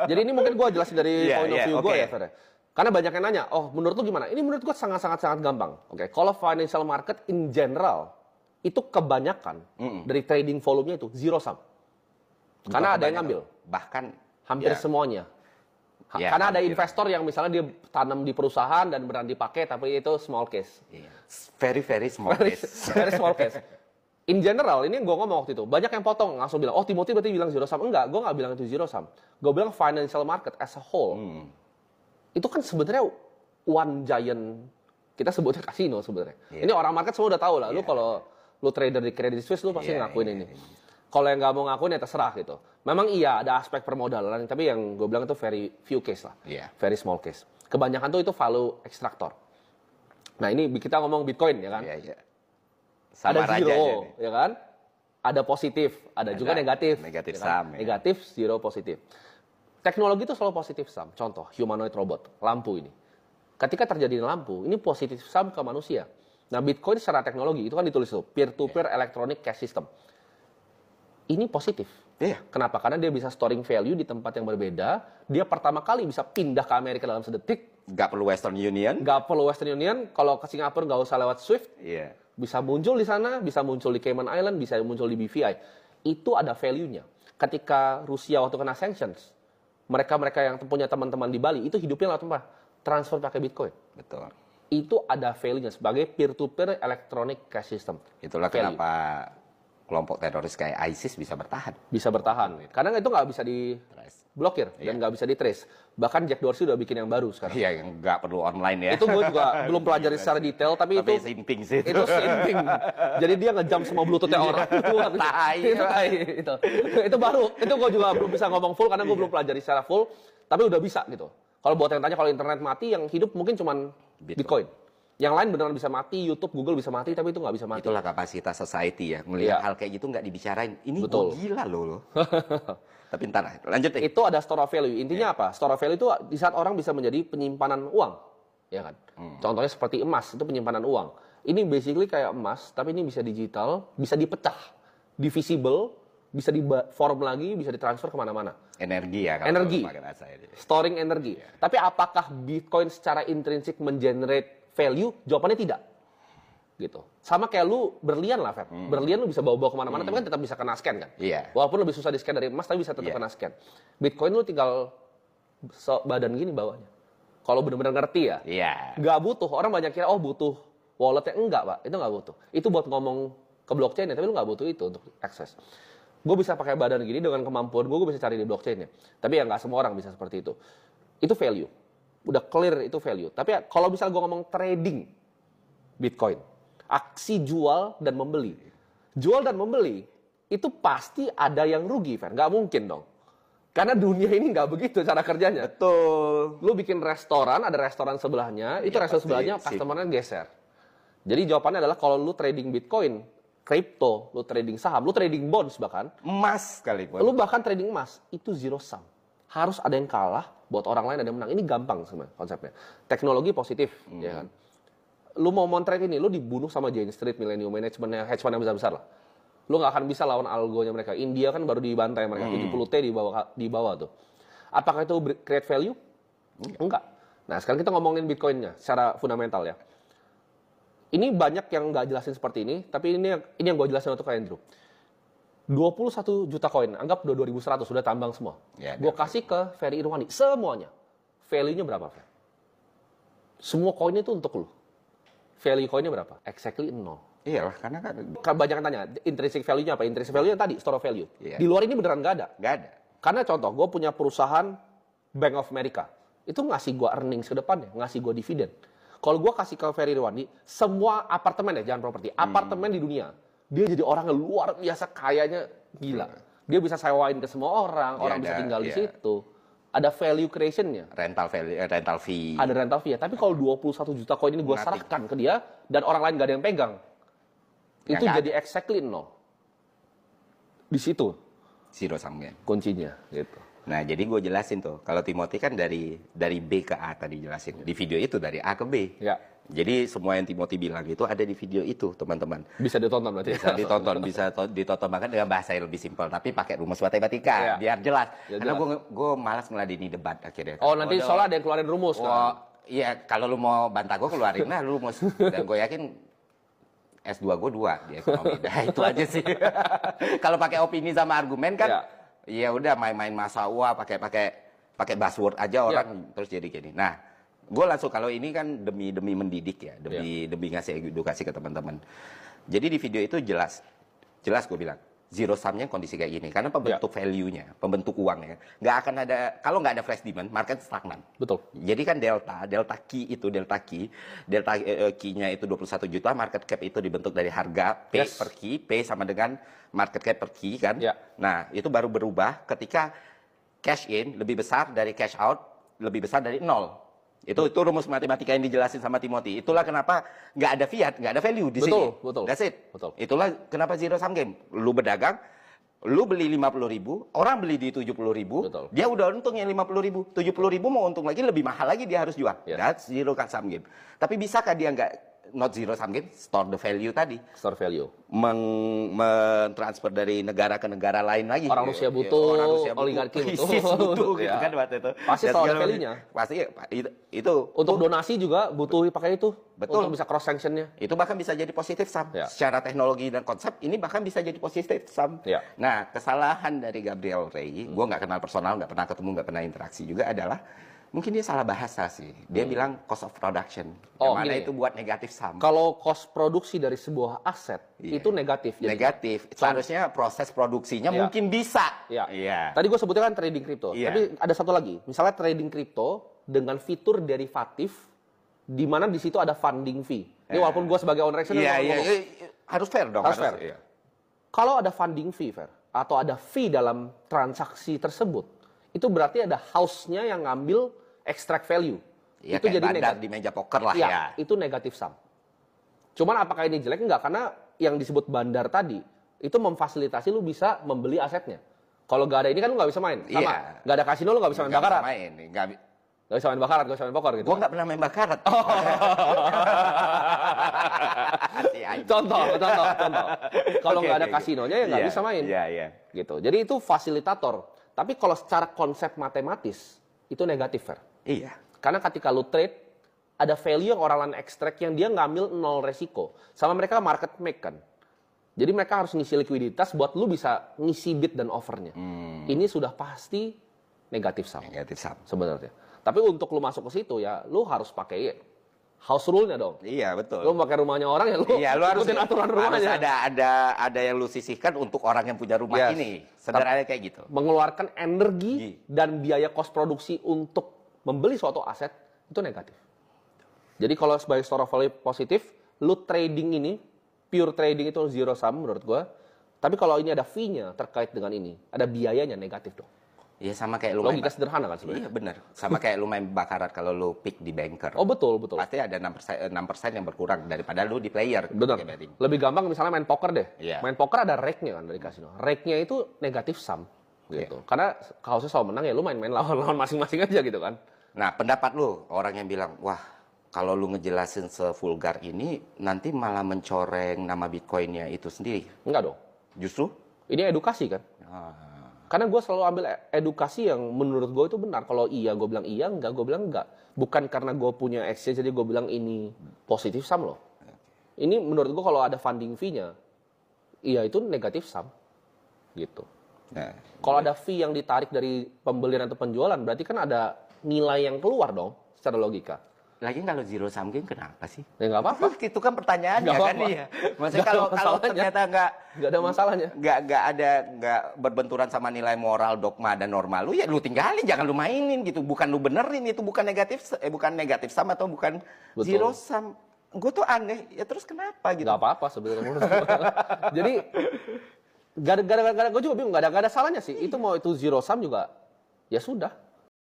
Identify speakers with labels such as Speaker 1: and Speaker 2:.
Speaker 1: Jadi ini mungkin gue jelasin dari point of view gue
Speaker 2: okay.
Speaker 1: ya, Fer. Karena banyak yang nanya, oh menurut lu gimana? Ini menurut gue sangat gampang. Oke, kalau financial market in general, itu kebanyakan dari trading volumenya itu zero sum. Karena ada yang ngambil.
Speaker 2: Bahkan
Speaker 1: hampir semuanya. Karena ada investor yang misalnya dia tanam di perusahaan dan benar dipakai, tapi itu small case.
Speaker 2: Very small case.
Speaker 1: Very small case. In general, ini gue ngomong waktu itu, banyak yang potong, langsung bilang, oh Timothy berarti bilang zero sum. Enggak, gue nggak bilang itu zero sum. Gue bilang financial market as a whole. Itu kan sebenarnya one giant, kita sebutnya kasino sebenarnya. Ini orang market semua udah tahu lah. Lu kalau lu trader di Credit Suisse, lu pasti ngakuin ini. Kalau yang nggak mau ngakuin ya terserah gitu. Memang iya ada aspek permodalan, tapi yang gue bilang itu very few case lah. Very small case. Kebanyakan tuh itu value extractor. Nah ini kita ngomong Bitcoin ya kan.
Speaker 2: Sama
Speaker 1: ada zero, ya kan? Ada positif, ada juga negatif.
Speaker 2: Negatif
Speaker 1: ya kan?
Speaker 2: sum.
Speaker 1: Negatif, zero, positif. Teknologi itu selalu positif sum. Contoh, humanoid robot, lampu ini. Ketika terjadi lampu, ini positif sum ke manusia. Nah, Bitcoin secara teknologi, itu kan ditulis tuh, peer-to-peer electronic cash system. Ini positif. Kenapa? Karena dia bisa storing value di tempat yang berbeda. Dia pertama kali bisa pindah ke Amerika dalam sedetik.
Speaker 2: Nggak perlu Western Union.
Speaker 1: Nggak perlu Western Union. Kalau ke Singapura nggak usah lewat SWIFT. Bisa muncul di sana, bisa muncul di Cayman Island, bisa muncul di BVI. Itu ada value-nya. Ketika Rusia waktu kena sanctions, mereka yang punya teman-teman di Bali, itu hidupnya langsung transfer pakai Bitcoin.
Speaker 2: Betul.
Speaker 1: Itu ada value-nya sebagai peer-to-peer electronic cash system.
Speaker 2: Itulah kenapa kelompok teroris kayak ISIS bisa bertahan.
Speaker 1: Bisa bertahan. Karena itu nggak bisa diblokir dan nggak bisa di-trace. Bahkan Jack Dorsey udah bikin yang baru sekarang.
Speaker 2: Iya, yang nggak perlu online ya.
Speaker 1: Itu gue juga belum pelajari secara detail, tapi itu
Speaker 2: sinting sih.
Speaker 1: Itu sinting. Jadi dia ngejam semua bluetooth-nya orang. Itu baru. Itu gue juga belum bisa ngomong full karena gue belum pelajari secara full, tapi udah bisa gitu. Kalau buat yang tanya kalau internet mati, yang hidup mungkin cuman Bitcoin. Yang lain beneran bisa mati, YouTube, Google bisa mati, tapi itu nggak bisa mati.
Speaker 2: Itulah kapasitas society ya. Melihat hal kayak gitu nggak dibicarain. Ini gila loh. Tapi ntar lanjut deh.
Speaker 1: Itu ada store of value. Intinya apa? Store of value itu di saat orang bisa menjadi penyimpanan uang. Ya kan? Contohnya seperti emas, itu penyimpanan uang. Ini basically kayak emas, tapi ini bisa digital, bisa dipecah, divisible, bisa di-form lagi, bisa ditransfer kemana-mana.
Speaker 2: Energi ya.
Speaker 1: Energi. Storing energi. Tapi apakah Bitcoin secara intrinsik mengenerate value? Jawabannya tidak. Gitu. Sama kayak lu berlian lah, Fer. Berlian lu bisa bawa-bawa kemana-mana, tapi kan tetap bisa kena scan kan? Walaupun lebih susah di-scan dari emas, tapi bisa tetap kena scan. Bitcoin lu tinggal badan gini bawahnya. Kalau benar-benar ngerti ya. Nggak butuh. Orang banyak kira, oh butuh walletnya. Enggak, Pak. Itu nggak butuh. Itu buat ngomong ke blockchain ya, tapi lu nggak butuh itu untuk akses. Gue bisa pakai badan gini dengan kemampuan gue bisa cari di blockchain-nya. Tapi ya nggak semua orang bisa seperti itu. Itu value. Udah clear itu value. Tapi ya, kalau misalnya gue ngomong trading Bitcoin, aksi jual dan membeli. Jual dan membeli, itu pasti ada yang rugi, Fer. Nggak mungkin dong. Karena dunia ini nggak begitu cara kerjanya.
Speaker 2: Betul.
Speaker 1: Lu bikin restoran, ada restoran sebelahnya, itu restoran sebelahnya customer-nya geser. Jadi jawabannya adalah kalau lu trading Bitcoin, crypto, lu trading saham, lu trading bonds bahkan.
Speaker 2: Emas sekalipun.
Speaker 1: Lu bahkan trading emas, itu zero sum. Harus ada yang kalah, buat orang lain ada yang menang. Ini gampang sebenarnya konsepnya. Teknologi positif, ya kan. Lu mau trade ini, lu dibunuh sama Jane Street, Millennium Management, hedge fund yang besar-besar lah. Lu nggak akan bisa lawan algonya mereka. India kan baru dibantai mereka, 70T di bawah tuh. Apakah itu create value? Enggak. Nah sekarang kita ngomongin Bitcoin-nya secara fundamental ya. Ini banyak yang nggak jelasin seperti ini, tapi ini yang gue jelasin untuk Andrew. 21 juta koin, anggap 2100, sudah tambang semua. Gue kasih ke Ferry Irwandi, semuanya. Value-nya berapa, Fer? Semua koin itu untuk lu. Value koinnya berapa? Exactly 0.
Speaker 2: Iyalah, karena kan
Speaker 1: banyak yang tanya, intrinsic value-nya apa? Intrinsic value-nya tadi, store of value. Di luar ini beneran nggak ada.
Speaker 2: Nggak ada.
Speaker 1: Karena contoh, gue punya perusahaan Bank of America. Itu ngasih gue earnings ke depannya, ngasih gue dividen. Kalau gue kasih ke Ferry Irwandi, semua apartemen ya, jangan properti, apartemen di dunia, dia jadi orang yang luar biasa kayanya gila. Dia bisa sewain ke semua orang, orang bisa tinggal di situ. Ada value creation-nya.
Speaker 2: Rental fee.
Speaker 1: Ada rental fee ya. Tapi kalau 21 juta koin ini gue serahkan ke dia, dan orang lain gak ada yang pegang, itu jadi exactly 0. Di situ
Speaker 2: zero sum game
Speaker 1: kuncinya gitu.
Speaker 2: Nah, jadi gue jelasin tuh, kalau Timothy kan dari B ke A tadi jelasin. Di video itu dari A ke B.
Speaker 1: Ya.
Speaker 2: Jadi semua yang Timothy bilang itu ada di video itu, teman-teman.
Speaker 1: Bisa ditonton berarti.
Speaker 2: Bisa ditonton, ditonton bahkan dengan bahasa yang lebih simpel, tapi pakai rumus matematika,
Speaker 1: Iya.
Speaker 2: biar jelas.
Speaker 1: Biar
Speaker 2: Karena
Speaker 1: jelas.
Speaker 2: gue malas ngeladeni debat akhirnya.
Speaker 1: Oh, nanti soalnya ada yang keluarin rumus kan?
Speaker 2: Oh, iya, kalau lu mau bantah gue keluarin lah rumus. Dan gue yakin S2 gue 2 di ekonomi. Nah, itu aja sih. Kalau pakai opini sama argumen kan, ya udah main-main masa pakai buzzword aja orang terus jadi gini. Nah, gue langsung kalau ini kan demi mendidik ya, demi ngasih edukasi ke teman-teman. Jadi di video itu jelas gue bilang zero sum-nya kondisi kayak gini karena pembentuk value-nya, pembentuk uangnya nggak akan ada kalau nggak ada flash demand, market stagnan.
Speaker 1: Betul.
Speaker 2: Jadi kan delta key-nya itu 21 juta, market cap itu dibentuk dari harga P per key, P sama dengan market cap per key kan. Nah, itu baru berubah ketika cash in lebih besar dari cash out, lebih besar dari nol. Itu rumus matematika yang dijelasin sama Timothy. Itulah kenapa nggak ada fiat, nggak ada value di sini.
Speaker 1: Betul.
Speaker 2: That's it.
Speaker 1: Betul.
Speaker 2: Itulah kenapa zero sum game. Lu berdagang, lu beli 50.000, orang beli di 70.000, dia udah untung yang 50.000, 70.000 mau untung lagi lebih mahal lagi dia harus jual. That's zero sum game. Tapi bisakah dia not zero sum game? Store the value tadi.
Speaker 1: Store value.
Speaker 2: Mentransfer dari negara ke negara lain lagi.
Speaker 1: Orang Rusia butuh, oligarki
Speaker 2: butuh gitu kan waktu itu.
Speaker 1: Pasti store value-nya.
Speaker 2: Pasti itu.
Speaker 1: Untuk donasi juga butuh pakai itu.
Speaker 2: Betul.
Speaker 1: Untuk bisa cross sanction-nya.
Speaker 2: Itu bahkan bisa jadi positif sum. Secara teknologi dan konsep ini bahkan bisa jadi positif sum. Nah, kesalahan dari Gabriel Ray, gue nggak kenal personal, nggak pernah ketemu, nggak pernah interaksi juga adalah mungkin dia salah bahasa sih. Dia bilang cost of production. Yang mana itu buat negatif sum.
Speaker 1: Kalau cost produksi dari sebuah aset itu negatif.
Speaker 2: Negatif. Seharusnya proses produksinya mungkin bisa.
Speaker 1: Tadi gue sebutnya kan trading kripto. Tapi ada satu lagi. Misalnya trading kripto dengan fitur derivatif di mana di situ ada funding fee. Ini walaupun gue sebagai owner action
Speaker 2: harus fair dong.
Speaker 1: Harus fair. Kalau ada funding fee atau ada fee dalam transaksi tersebut, itu berarti ada house-nya yang ngambil extract value.
Speaker 2: Ya,
Speaker 1: itu jadi
Speaker 2: negatif di meja poker lah ya.
Speaker 1: Itu negatif sum. Cuman apakah ini jelek? Enggak, karena yang disebut bandar tadi itu memfasilitasi lu bisa membeli asetnya. Kalau nggak ada ini kan lu nggak bisa main. Sama. Nggak ada kasino lu nggak bisa main bakarat. Nggak bisa main bakarat, nggak bisa main poker gitu.
Speaker 2: Gua nggak pernah main bakarat.
Speaker 1: Contoh. Kalau nggak ada kasinonya ya nggak bisa main. Gitu. Jadi itu fasilitator. Tapi kalau secara konsep matematis itu negatif,
Speaker 2: Iya.
Speaker 1: Karena ketika lu trade ada value yang orang lain ekstrak yang dia ngambil nol resiko. Sama mereka market make kan. Jadi mereka harus ngisi likuiditas buat lu bisa ngisi bid dan offernya. Ini sudah pasti negatif sum.
Speaker 2: Negatif sum
Speaker 1: sebenarnya. Tapi untuk lu masuk ke situ ya lu harus pakai house rule-nya dong.
Speaker 2: Iya, betul.
Speaker 1: Lu pakai rumahnya orang ya lu harus ikutin aturan rumahnya.
Speaker 2: Harus ada yang lu sisihkan untuk orang yang punya rumah ini. Sederhananya kayak gitu.
Speaker 1: Mengeluarkan energi dan biaya kos produksi untuk membeli suatu aset itu negatif. Jadi kalau sebagai store of value positif, lu trading ini pure trading itu zero sum menurut gua. Tapi kalau ini ada fee-nya terkait dengan ini, ada biayanya negatif dong.
Speaker 2: Iya, sama kayak lu
Speaker 1: logika sederhana kan sebenarnya.
Speaker 2: Iya, benar. Sama kayak lu main bakarat kalau lu pick di banker.
Speaker 1: Oh, betul.
Speaker 2: Pasti ada 6% yang berkurang daripada lu di player.
Speaker 1: Benar. Lebih gampang misalnya main poker deh. Main poker ada rake-nya kan dari kasino. Rake-nya itu negatif sum gitu. Karena kalau selalu menang ya lu main-main lawan masing-masing aja gitu kan.
Speaker 2: Nah, pendapat lu, orang yang bilang, wah, kalau lu ngejelasin sevulgar ini, nanti malah mencoreng nama Bitcoin-nya itu sendiri.
Speaker 1: Enggak dong.
Speaker 2: Justru?
Speaker 1: Ini edukasi kan. Karena gue selalu ambil edukasi yang menurut gue itu benar. Kalau iya, gue bilang iya, enggak, gue bilang enggak. Bukan karena gue punya exchange, jadi gue bilang ini positif sum loh. Ini menurut gue kalau ada funding fee-nya, iya itu negatif sum. Gitu. Nah, kalau ada fee yang ditarik dari pembelian atau penjualan, berarti kan ada nilai yang keluar dong, secara logika.
Speaker 2: Lagi kalau zero sum game kenapa sih?
Speaker 1: Ya nggak apa-apa.
Speaker 2: Itu kan pertanyaannya kan iya. Maksudnya kalau ternyata nggak
Speaker 1: ada masalahnya.
Speaker 2: Nggak berbenturan sama nilai moral, dogma dan norma lu, ya lu tinggalin, jangan lu mainin gitu. Bukan lu benerin, itu bukan negatif sum atau bukan zero sum. Gue tuh aneh, ya terus kenapa gitu?
Speaker 1: Nggak apa-apa sebenarnya menurut gue. Jadi gara-gara gue juga bingung, nggak ada salahnya sih. Itu mau itu zero sum juga, ya sudah.